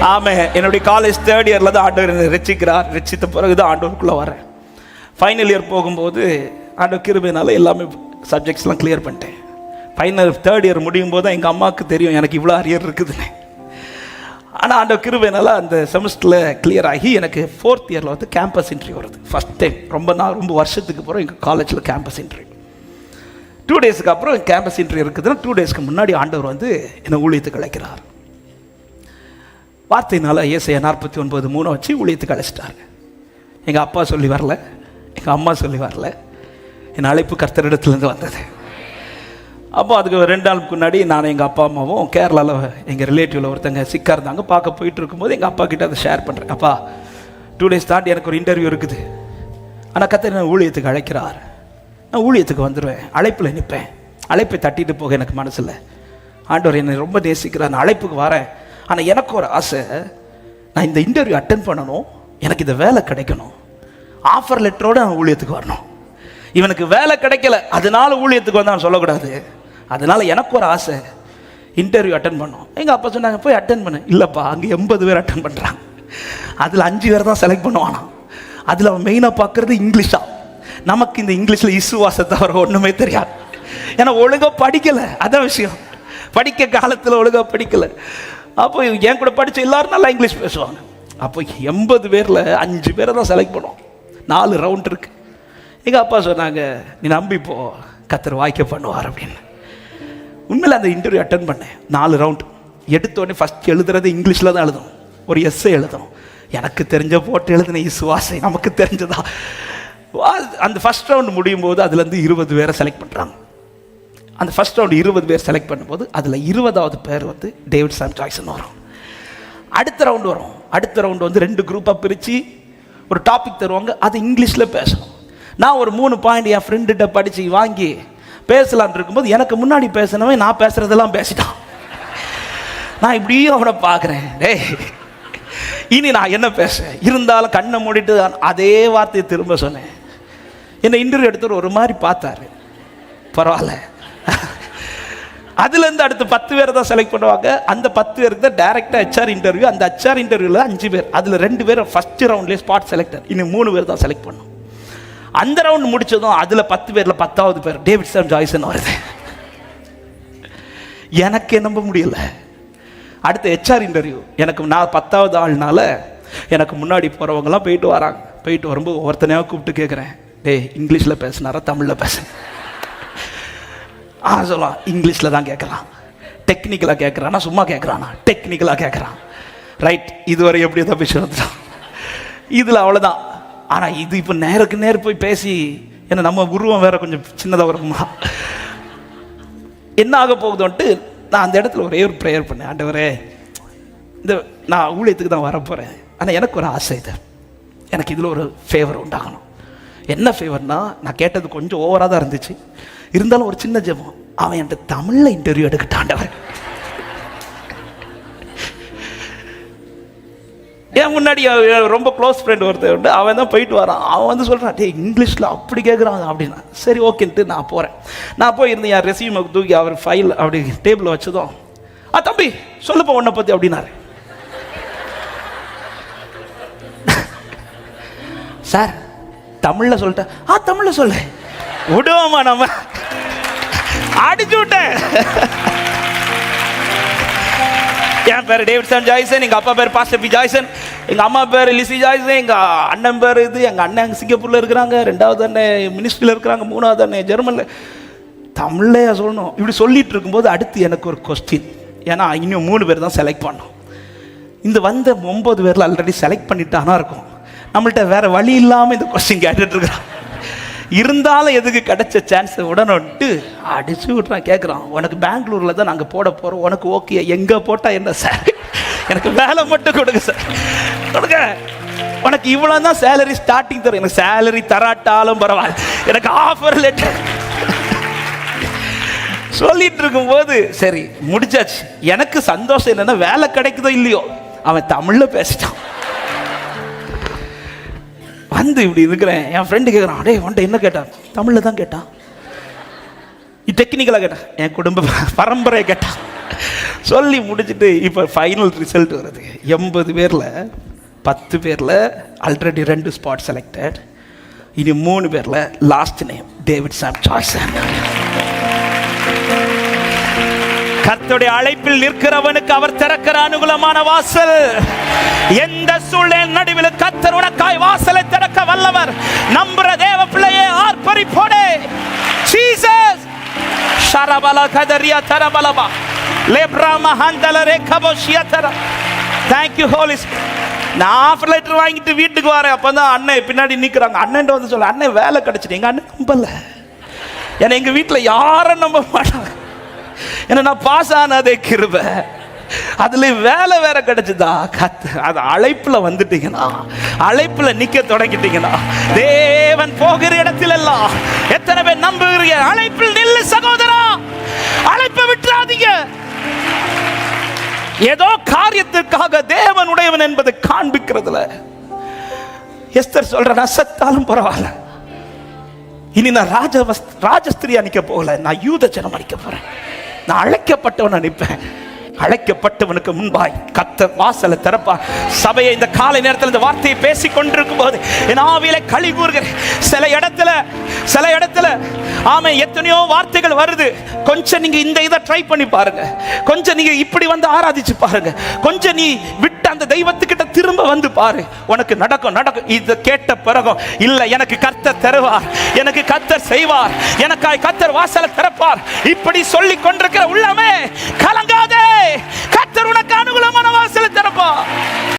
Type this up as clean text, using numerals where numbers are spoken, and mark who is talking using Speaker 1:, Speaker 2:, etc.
Speaker 1: ஆமே. என்னுடைய college third இயரில் தான் ஆண்டவர் என்னை ரட்சிக்கிறார். ரட்சித்த பிறகு தான் ஆண்டவருக்குள்ளே வரேன். ஃபைனல் இயர் போகும்போது ஆண்டவர் கிருபையினால எல்லாமே சப்ஜெக்ட்ஸ்லாம் கிளியர் பண்ணிட்டேன். ஃபைனல் தேர்ட் இயர் முடியும் போது தான் எங்கள் அம்மாவுக்கு தெரியும் எனக்கு இவ்வளோ அரியர் இருக்குதுன்னு. ஆனால் ஆண்டவர் கிருபையினால அந்த செமஸ்டரில் கிளியர் ஆகி எனக்கு ஃபோர்த் இயரில் வந்து கேம்பஸ் இன்டர்வியூ வருது. ஃபஸ்ட் டைம் ரொம்ப வருஷத்துக்கு அப்புறம் எங்கள் காலேஜில் கேம்பஸ் இன்டர்வியூ. 2 டேஸுக்கு அப்புறம் கேம்பஸ் இன்டர்வியூ இருக்குதுன்னா 2 டேஸ்க்கு முன்னாடி ஆண்டவர் வந்து என்னை ஊழியத்துக்கு அழைக்கிறார். வார்த்தையினால ஏசாயா 49:3 வச்சு ஊழியத்துக்கு அழைச்சிட்டாரு. எங்கள் அப்பா சொல்லி வரல, எங்கள் அம்மா சொல்லி வரல, என் அழைப்பு கர்த்தரிடத்துலேருந்து வந்தது. அப்போ அதுக்கு 2 நாளுக்கு முன்னாடி நான் எங்கள் அப்பா அம்மாவும் கேரளாவில் எங்கள் ரிலேட்டிவில் ஒருத்தங்க சிக்காக இருந்தாங்க. பார்க்க போயிட்டு இருக்கும்போது எங்கள் அப்பா கிட்ட அதை ஷேர் பண்ணுறேன். அப்பா 2 டேஸ் தாண்டி எனக்கு ஒரு இன்டர்வியூ இருக்குது, ஆனால் கர்த்தர் நான் ஊழியத்துக்கு அழைக்கிறார், நான் ஊழியத்துக்கு வந்துடுவேன், அழைப்பில் நிற்பேன். அழைப்பை தட்டிட்டு போக எனக்கு மனசில்லை. ஆண்டவர் என்னை ரொம்ப நேசிக்கிறார், நான் அழைப்புக்கு வரேன். ஆனால் எனக்கு ஒரு ஆசை, நான் இந்த இன்டர்வியூ அட்டென்ட் பண்ணணும், எனக்கு இந்த வேலை கிடைக்கணும், ஆஃபர் லெட்டரோடு நான் ஊழியத்துக்கு வரணும். இவனுக்கு வேலை கிடைக்கல அதனால ஊழியத்துக்கு வந்தான்னு சொல்லக்கூடாது. அதனால எனக்கு ஒரு ஆசை, இன்டர்வியூ அட்டன் பண்ணோம். எங்கள் அப்பா சொன்னாங்க போய் அட்டன் பண்ண. இல்லைப்பா, அங்கே 80 பேர் அட்டன் பண்ணுறாங்க, அதில் 5 பேர் தான் செலக்ட் பண்ணுவானா. அதில் அவன் மெயினாக பார்க்குறது இங்கிலீஷா. நமக்கு இந்த இங்கிலீஷில் இசுவாசத்தை தவிர ஒன்றுமே தெரியாது. ஏன்னா ஒழுங்காக படிக்கலை, அதான் விஷயம். படிக்க காலத்தில் ஒழுங்காக படிக்கலை. அப்போ என் கூட படித்த எல்லோரும் நல்லா இங்கிலீஷ் பேசுவாங்க. அப்போ 80 பேரில் 5 பேரை தான் செலக்ட் பண்ணுவோம். 4 ரவுண்ட் இருக்குது. எங்கள் அப்பா சொன்னாங்க நீ நம்பிப்போ, கர்த்தர் வாய்க்க பண்ணுவார் அப்படின்னு. உண்மையில் அந்த இன்டர்வியூ அட்டன் பண்ணேன். 4 ரவுண்டு எடுத்தோடனே ஃபஸ்ட் எழுதுறது இங்கிலீஷில் தான் எழுதணும். ஒரு எஸ்ஸே எழுதணும். எனக்கு தெரிஞ்ச போட்டு எழுதின இசுவாசை நமக்கு தெரிஞ்சதா. அந்த ஃபஸ்ட் ரவுண்டு முடியும் போது அதுலேருந்து 20 பேரை செலக்ட் பண்ணுறாங்க. அந்த ஃபஸ்ட் ரவுண்டு 20 பேர் செலக்ட் பண்ணும்போது அதில் 20வது பேர் வந்து டேவிட் சாம் ஜாய்சன் வரும். அடுத்த ரவுண்டு வரும். அடுத்த ரவுண்டு வந்து 2 குரூப்பாக பிரித்து ஒரு டாபிக் தருவாங்க, அது இங்கிலீஷில் பேசணும். நான் ஒரு 3 பாயிண்ட் என் ஃப்ரெண்டுகிட்ட படித்து வாங்கி பேசலான் இருக்கும்போது எனக்கு முன்னாடி பேசினவன் நான் பேசுகிறதெல்லாம் பேசிட்டான். நான் இப்படியும் அவனை பார்க்குறேன், டேய் இனி நான் என்ன பேச. இருந்தாலும் கண்ணை மூடிட்டு அதே வார்த்தையை திரும்ப சொன்னேன். என்னை இன்டர்வியூ எடுத்து ஒரு மாதிரி பார்த்தாரு. பரவாயில்ல. அதுலேருந்து அடுத்து 10 பேரை தான் செலக்ட் பண்ணுவாங்க. அந்த 10 பேருக்கு தான் டைரெக்டாக ஹெச்ஆர் இன்டர்வியூ. அந்த ஹெச்ஆர் இன்டர்வியூவில் 5 பேர், அதில் 2 பேர் ஃபஸ்ட் ரவுண்ட்லேயே ஸ்பாட் செலக்டர், இன்னும் 3 பேர் தான் செலக்ட் பண்ணும். அந்த ரவுண்ட் முடிச்சதும் அதில் 10 பேரில் 10வது பேர் டேவிட் சாம் ஜாய்சன் வருது. எனக்கு நம்ப முடியல. அடுத்த ஹெச்ஆர் இன்டர்வியூ, எனக்கு நான் 10வது ஆள்னால எனக்கு முன்னாடி போகிறவங்கலாம் போயிட்டு வராங்க. போயிட்டு வரும்போது ஒருத்தனையாக கூப்பிட்டு கேட்குறேன், டேய் இங்கிலீஷில் பேசினாரா தமிழில் பேச? சொல்லலாம் இங்கிலீஷில் தான் கேட்குறான். டெக்னிக்கலாக கேட்குறானா சும்மா கேட்குறானா? டெக்னிக்கலாக கேட்குறான். ரைட், இதுவரை எப்படி தான் பேசி வந்துட்டான். இதில் அவ்வளோதான். ஆனால் இது இப்போ நேருக்கு நேர் போய் பேசி, ஏன்னா நம்ம உருவம் வேற கொஞ்சம் சின்னதாக வருமா, என்ன ஆக போகுதுன்ட்டு நான் அந்த இடத்துல ஒரே ஒரு ப்ரேயர் பண்ணேன். ஆண்டவரே, இந்த நான் ஊழியத்துக்கு தான் வரப்போகிறேன், ஆனால் எனக்கு ஒரு ஆசை, இது எனக்கு இதில் ஒரு ஃபேவர் உண்டாகணும். என்ன ஃபேவர்னா, நான் கேட்டது கொஞ்சம் ஓவராக தான் இருந்துச்சு, இருந்தாலும் ஒரு சின்ன ஜெபம், அவன் என்கிட்ட தமிழில் இன்டர்வியூ எடுக்கட்டாண்டவர். ஏன் முன்னாடி ரொம்ப க்ளோஸ் ஃப்ரெண்ட் ஒருத்தர் உண்டு, அவன் தான் போயிட்டு வரான். அவன் வந்து சொல்கிறான், டே இங்கிலீஷில் அப்படி கேட்குறாங்க அப்படின்னா. சரி ஓகேன்ட்டு நான் போகிறேன். நான் போய் இருந்து என் ரெசியூமை தூக்கி அவர் ஃபைல் அப்படி டேபிளில் வச்சதும், தம்பி சொல்லுப்பா உன்னை பற்றி அப்படின்னாரு. சார் தமிழில் சொல்லிட்டேன். தமிழில் சொல்ல விடுவோமா, நம்ம அடிச்சு விட்டேன். என் பேர் டேவிட் சாம் ஜாய்சன், எங்கள் அப்பா பேர் பாஸ்டர் பி ஜாய்சன், எங்கள் அம்மா பேர் லிசி ஜாய்சன், எங்கள் அண்ணன் பேர் இது, எங்கள் அண்ணன் அங்கே சிங்கப்பூரில் இருக்கிறாங்க, 2வது அண்ணன் மினிஸ்ட்ரியில் இருக்கிறாங்க, 3வது அண்ணன் ஜெர்மனில். தமிழ்லையா சொல்லணும். இப்படி சொல்லிட்டு இருக்கும்போது அடுத்து எனக்கு ஒரு கொஸ்டின். ஏன்னா இன்னும் 3 பேர் தான் செலக்ட் பண்ணோம். இந்த வந்த 9 பேரில் ஆல்ரெடி செலக்ட் பண்ணிட்டானா இருக்கும். நம்மள்கிட்ட வேறு வழி இல்லாமல் இந்த கொஸ்டின் கேட்டுட்ருக்குறான். இருந்தாலும் எதுக்கு கிடைச்ச சான்ஸை உடனே அடிச்சு விட்றான். கேட்குறான், உனக்கு பெங்களூரில் தான் நாங்கள் போட போகிறோம், உனக்கு ஓகே, எங்கே போட்டால் என்ன சார், எனக்கு வேலை மட்டும் கொடுங்க சார், கொடுங்க, உனக்கு இவ்வளோ தான் சேலரி ஸ்டார்டிங் தரும், எனக்கு சேலரி தராட்டாலும் பரவாயில்ல, எனக்கு ஆஃபர் லெட்டர் சொல்லிட்டு இருக்கும்போது சரி முடிச்சாச்சு. எனக்கு சந்தோஷம் என்னன்னா, வேலை கிடைக்குதோ இல்லையோ அவன் தமிழில் பேசிட்டான். வந்து இப்படி இருக்கிறேன். என் ஃப்ரெண்டு கேட்குறான், டே உன்ட்ட என்ன கேட்டான்? தமிழில் தான் கேட்டான். டெக்னிக்கலாக கேட்டான், என் குடும்ப பரம்பரையை கேட்டான். சொல்லி முடிச்சுட்டு இப்போ ஃபைனல் ரிசல்ட் வருது. 80 பேரில் 10 பேரில் ஆல்ரெடி 2 ஸ்பாட் செலக்டட். இனி 3 பேரில் லாஸ்ட் நேம் டேவிட் சாம் சாய்ஸ். கர்த்தருடைய அழைப்பில் நிற்கிறவனுக்கு அவர் திறக்கிற அனுகூலமான வாசல். எந்த சூழ்நிலை நடுவில் கர்த்தர் உனக்காய் வாசலை திறக்க வல்லவர். நம்புற தேவ பிள்ளையே ஆர்ப்பரிப்போடே. ஜீசஸ் ஷரபல கதரியா தரபலபா லேப்ராமா ஹந்தல ரேகபோஷியா தர. Thank you Holy Spirit. நான் ஆஃபர் லெட்டர் வாங்கிட்டு வீட்டுக்கு வரேன். அப்பதான் அண்ணன் பின்னாடி நிற்கிறாங்க. அண்ணன் வந்து சொல்ல, அண்ணன் வேலை கிடைச்சிட்டு. எங்க அண்ணன் நம்பல. ஏன்னா எங்க வீட்டில் யாரும் நம்ப மாட்டாங்க. ஏன்னா நான் பாஸ் ஆனதே கிருபை. அதுல வேலை வேற கிடைச்சதா. அது அழைப்புல வந்துட்டீங்கன்னா, அழைப்புல நிக்க தொடங்கிட்டீங்கன்னா, தேவன் போகிற இடத்துல எல்லாம் எத்தனை பேர் நம்புகிறீங்க? அழைப்பில் நில்லு சகோதரா, அழைப்பை விட்டுறாதீங்க. ஏதோ காரியத்திற்காக தேவனுடையவன் என்பதை காண்பிக்கிறதுல எஸ்தர் சொல்ற, நான் செத்தாலும் பரவாயில்ல, இனி நான் ராஜஸ்திரியா நிக்க போகல, நான் யூத ஜனம் அடிக்க போறேன். நான் அழைக்கப்பட்டவன் நிற்பேன். அழைக்கப்பட்டவனுக்கு முன்பாய் கர்த்தர் வாசலை திறப்பார். சபையை இந்த காலை நேரத்தில் இந்த வார்த்தையை பேசிக் கொண்டிருக்கும் போது என் ஆவியிலே களி கூறுகிறேன். சில இடத்துல ஆமே எத்தனையோ வார்த்தைகள் வருது. கொஞ்சம் நீங்க இந்த இதை ட்ரை பண்ணி பாருங்க. கொஞ்சம் நீங்க இப்படி வந்து ஆராதிச்சு பாருங்க. கொஞ்சம் நீ விட்டு அந்த தெய்வத்துக்கிட்ட திரும்ப வந்து பாரு. உனக்கு நடக்கும். இதை கேட்ட பிறகும் இல்ல, எனக்கு கர்த்தர் தருவார், எனக்கு கர்த்தர் செய்வார், எனக்காய் கர்த்தர் வாசலை திறப்பார், இப்படி சொல்லி கொண்டிருக்கிற உள்ளமே கலங்காதே. கர்த்தர் உனக்கு அனுகூலமான வாசலை திறப்பார்.